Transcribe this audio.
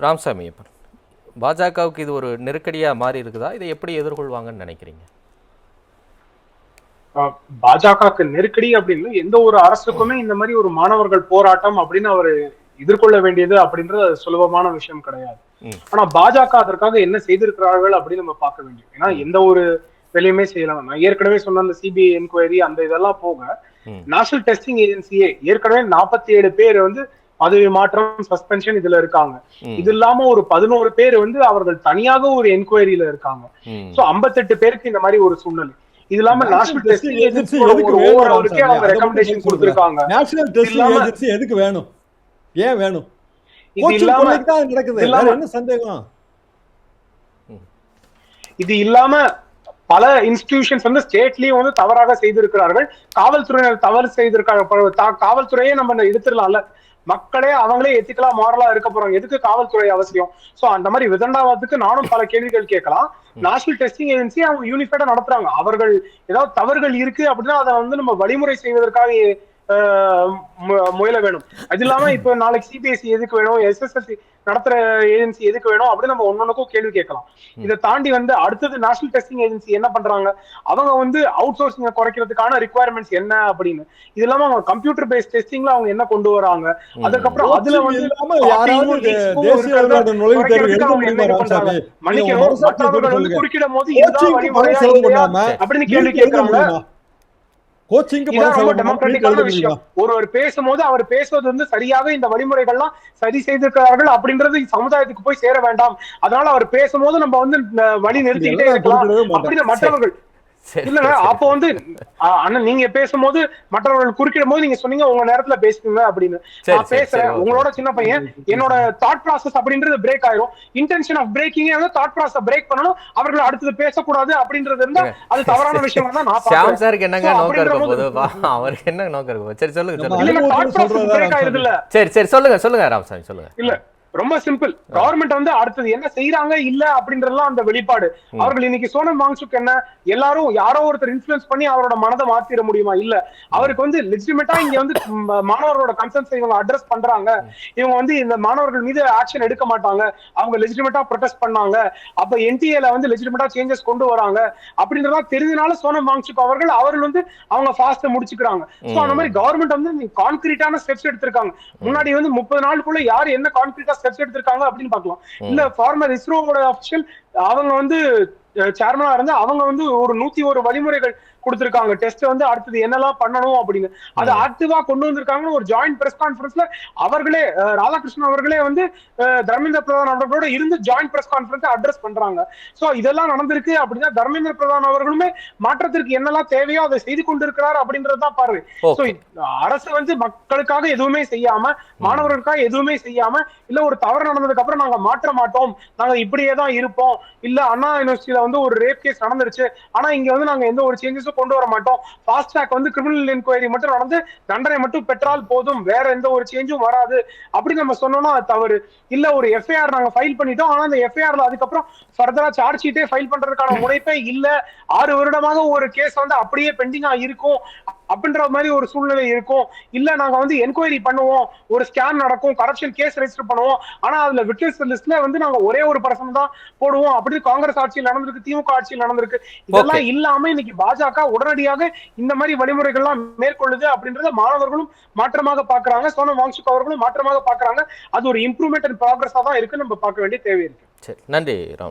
ராமசாமி ஐயப்பன், பாஜகவுக்கு இது ஒரு நெருக்கடியாக மாறி இருக்குதா? இதை எப்படி எதிர்கொள்வாங்கன்னு நினைக்கிறீங்க? பாஜகவுக்கு நெருக்கடி அப்படின்னு எந்த ஒரு அரசுக்குமே இந்த மாதிரி ஒரு மாணவர்கள் போராட்டம் அப்படின்னு அவர் எதிர்கொள்ள வேண்டியது அப்படின்றது சுலபமான விஷயம் கிடையாது. ஆனா பாஜக அதற்காக என்ன செய்திருக்கிறார்கள் அப்படின்னு நம்ம பார்க்க வேண்டியது. ஏன்னா எந்த ஒரு வேலையுமே செய்யலாம். நான் ஏற்கனவே சொன்ன அந்த சிபிஐ என்கொயரி அந்த இதெல்லாம் போக நேஷனல் டெஸ்டிங் ஏஜென்சியே ஏற்கனவே 47 பேர் வந்து பதவி மாற்றம் சஸ்பென்ஷன் இதுல இருக்காங்க. இது இல்லாம ஒரு 11 பேர் வந்து அவர்கள் தனியாக ஒரு என்கொயரியில இருக்காங்க. சோ 58 பேருக்கு இந்த மாதிரி ஒரு சூழ்நிலை. இது இல்லாம நேஷனல் டெஸ்டிங் ஏஜென்சியோட ஒரு ஓவராலுக்கே அவங்க ரெக்கமெண்டேஷன் கொடுத்திருக்காங்க. நேஷனல் டெஸ்டிங் ஏஜென்சி எதுக்கு வேணும்? ஏன் வேணும்? இது இல்லாம நடக்குது. என்ன சந்தேகம்? இது இல்லாம பல இன்ஸ்டிடியூஷன்ஸ் வந்து ஸ்டேட்லயும் வந்து தவறாக செய்திருக்கிறார்கள். காவல்துறையினர் தவறு செய்திருக்காங்க. காவல்துறையே நம்ம எடுத்துடலாம்ல. மக்களே அவங்களே எத்திக்கலா மாரலா இருக்க போறாங்க. எதுக்கு காவல்துறை அவசியம்? சோ அந்த மாதிரி விதண்டாவாதத்துக்கு நானும் பல கேள்விகள் கேட்கலாம். நேஷனல் டெஸ்டிங் ஏஜென்சி அவங்க யூனிஃபைடா நடத்துறாங்க. அவர்கள் ஏதாவது தவறுகள் இருக்கு அப்படின்னா அதை வந்து நம்ம வழிமுறை செய்வதற்காக முயல வேணும். அது இல்லாம இப்ப நாளைக்கு சிபிஎஸ்சி எதுக்கு வேணும், எஸ்எஸ்எல்சி நடத்துற ஏஜென்சி எதுக்கு வேணும் அப்படின்னு நம்ம ஒன்னொன்னுக்கும் கேள்வி கேட்கலாம். இதை தாண்டி வந்து அடுத்தது நேஷனல் டெஸ்டிங் ஏஜென்சி என்ன பண்றாங்க, அவங்க வந்து அவுட் சோர்சிங் குறைக்கிறதுக்கான ரிக்குவயர்மெண்ட்ஸ் என்ன அப்படின்னு. இது இல்லாம அவங்க கம்ப்யூட்டர் பேஸ்ட் டெஸ்டிங்ல அவங்க என்ன கொண்டு வராங்க, அதுக்கப்புறம் அதுல வந்து மன்னிக்கணும் மற்றவர்கள் வந்து குறுக்கிடும் போது இதுதான் வழிமுறையா அப்படின்னு கேள்வி கேட்கறாங்க. டெமோக்ராட்டிக்கான விஷயம். ஒருவர் பேசும்போது அவர் பேசுவது வந்து சரியாக இந்த வழிமுறைகள்லாம் சரி செய்திருக்கிறார்கள் அப்படின்றது சமுதாயத்துக்கு போய் சேர வேண்டாம். அதனால அவர் பேசும்போது நம்ம வந்து வழி நிறுத்திக்கிட்டே இருக்கலாம் அப்படின்னு மற்றவர்கள் இல்லங்க. அப்போ வந்து அண்ணன் நீங்க பேசும்போது மற்றவர்கள் குறுக்கிடும் போது நீங்க சொன்னீங்க உங்க நேரத்துல பேசுங்க அப்படின்னு. நான் பேசுறேன், உங்களோட சின்ன பையன், என்னோட தாட் ப்ராசஸ் அப்படின்றது பிரேக் ஆயிரும். Intention of breaking thought process break பண்ணணும். அவர்கள் அடுத்தது பேசக்கூடாது அப்படின்றது இருந்தா அது தவறான விஷயம் தான் நான் பாக்குறேன். சாருக்கு என்னங்க நோக்கம் இருக்க போகுது? அவருக்கு என்ன நோக்கம் இருக்கு? சரி சொல்லுங்க சொல்லுங்க. இல்ல தாட் ப்ராசஸ் பிரேக் ஆயிருது இல்ல. சரி சரி சொல்லுங்க சொல்லுங்க ராமசாமி சொல்லுங்க. இல்ல ரொம்ப சிம்பிள். கவர்மெண்ட் வந்து அடுத்தது என்ன செய்யறாங்க இல்ல அப்படின்றதுலாம் அந்த வெளிப்பாடு. அவர்கள் இன்னைக்கு சோனம் வாங்சுக் என்ன எல்லாரும் யாரோ ஒருத்தர் இன்ஃபுளுன்ஸ் பண்ணி அவரோட மனதை மாத்திர முடியுமா? இல்ல. அவருக்கு வந்து லெஜிட்டிமேட்டா இங்க வந்து மாணவர்களோட கன்சர்ன்ஸ் இவங்க அட்ரஸ் பண்றாங்க. இவங்க வந்து இந்த மாணவர்கள் மீது ஆக்ஷன் எடுக்க மாட்டாங்க. அவங்க லெஜிட்டிமேட்டா ப்ரொடெஸ்ட் பண்ணாங்க. அப்ப என்டிஏல வந்து லெஜிட்டிமேட்டா சேஞ்சஸ் கொண்டு வராங்க அப்படின்றதெல்லாம் தெரிஞ்சனால சோனம் வாங்சுக் அவர்கள் வந்து அவங்க ஃபாஸ்ட் முடிச்சுக்கிறாங்க. சோ அந்த மாதிரி கவர்மெண்ட் வந்து கான்கிரீட்டான ஸ்டெப்ஸ் எடுத்திருக்காங்க. முன்னாடி வந்து 30 நாளுக்குள்ள யார் என்ன கான்கிரீட்டா ஸ்டெப்ஸ் எடுத்திருக்காங்க அப்படின்னு பார்க்கலாம். இல்ல ஃபார்மர் இஸ்ரோவோட அபிஷியல் அவங்க வந்து சேர்மனா இருந்து அவங்க வந்து ஒரு 101 வழிமுறைகள் கொடுத்திருக்காங்க. டெஸ்ட் வந்து அடுத்தது என்னெல்லாம் பண்ணணும் அப்படின்னு அதை ஆக்டிவா கொண்டு வந்திருக்காங்கன்னு ஒரு ஜாயிண்ட் பிரஸ் கான்ஃபரன்ஸ்ல அவர்களே ராதாகிருஷ்ணன் அவர்களே வந்து தர்மேந்திர பிரதான் அவர்களோட இருந்து ஜாயிண்ட் பிரஸ் கான்ஃபரன்ஸ் அட்ரஸ் பண்றாங்க. சோ இதெல்லாம் நடந்திருக்கு அப்படின்னா தர்மேந்திர பிரதான் அவர்களுமே மாற்றத்திற்கு என்னெல்லாம் தேவையோ அதை செய்து கொண்டிருக்கிறார் அப்படின்றதுதான் பார்வை. சோ அரசு வந்து மக்களுக்காக எதுவுமே செய்யாம மாணவர்களுக்காக எதுவுமே செய்யாம இல்ல ஒரு தவறு நடந்ததுக்கு அப்புறம் நாங்க மாற்ற மாட்டோம், நாங்க இப்படியே தான் இருப்போம், இல்ல அண்ணா யூனிவர்சிட்டியில வந்து ஒரு ரேப் கேஸ் நடந்துருச்சு ஆனா இங்க வந்து நாங்க எந்த ஒரு சேஞ்சஸ் கொண்டு வர மாட்டோம், ஃபாஸ்ட் ட்ராக் வந்து கிரிமினல் என்கொயரி மட்டும் நடந்து தண்டனை மட்டும் பெற்றால் போதும், வேற எந்த ஒரு சேஞ்சும் வராது அப்படி நம்ம சொன்னோம்னா அது தவறு. இல்ல ஒரு எஃப்ஐஆர் நாங்க ஃபைல் பண்ணிட்டோம் ஆனா அந்த எஃப்ஐஆர்ல அதுக்கப்புறம் ஃபர்தரா சார்ஜ் ஷீட்டே ஃபைல் பண்றதுக்கான முனைப்பே இல்ல, 6 வருடமாக ஒரு கேஸ் வந்து அப்படியே பெண்டிங்கா இருக்கும் அப்படின்ற மாதிரி ஒரு சூழ்நிலை இருக்கும். இல்ல நாங்க வந்து என்கொயரி பண்ணுவோம், ஒரு ஸ்கேம் நடக்கும், கரப்ஷன் கேஸ் ரெஜிஸ்டர் பண்ணுவோம், ஆனா அதுல விட்னஸ் லிஸ்ட்ல வந்து நாங்க ஒரே ஒரு பர்சன் தான் போடுவோம் அப்படின்னு காங்கிரஸ் ஆட்சியில் நடந்திருக்கு, திமுக ஆட்சியில் நடந்திருக்கு. இதெல்லாம் இல்லாம இன்னைக்கு பாஜக உடனடியாக இந்த மாதிரி வழிமுறைகள்லாம் மேற்கொள்ளுது அப்படின்றத மாணவர்களும் மாற்றமாக பாக்குறாங்க, சோனம் வாங்சுக் அவர்களும் மாற்றமாக பாக்குறாங்க. அது ஒரு இம்ப்ரூவ்மெண்ட் அண்ட் ப்ராக்ரஸா தான் இருக்கு, நம்ம பார்க்க வேண்டிய தேவை இருக்கு. சரி, நன்றி ராம்.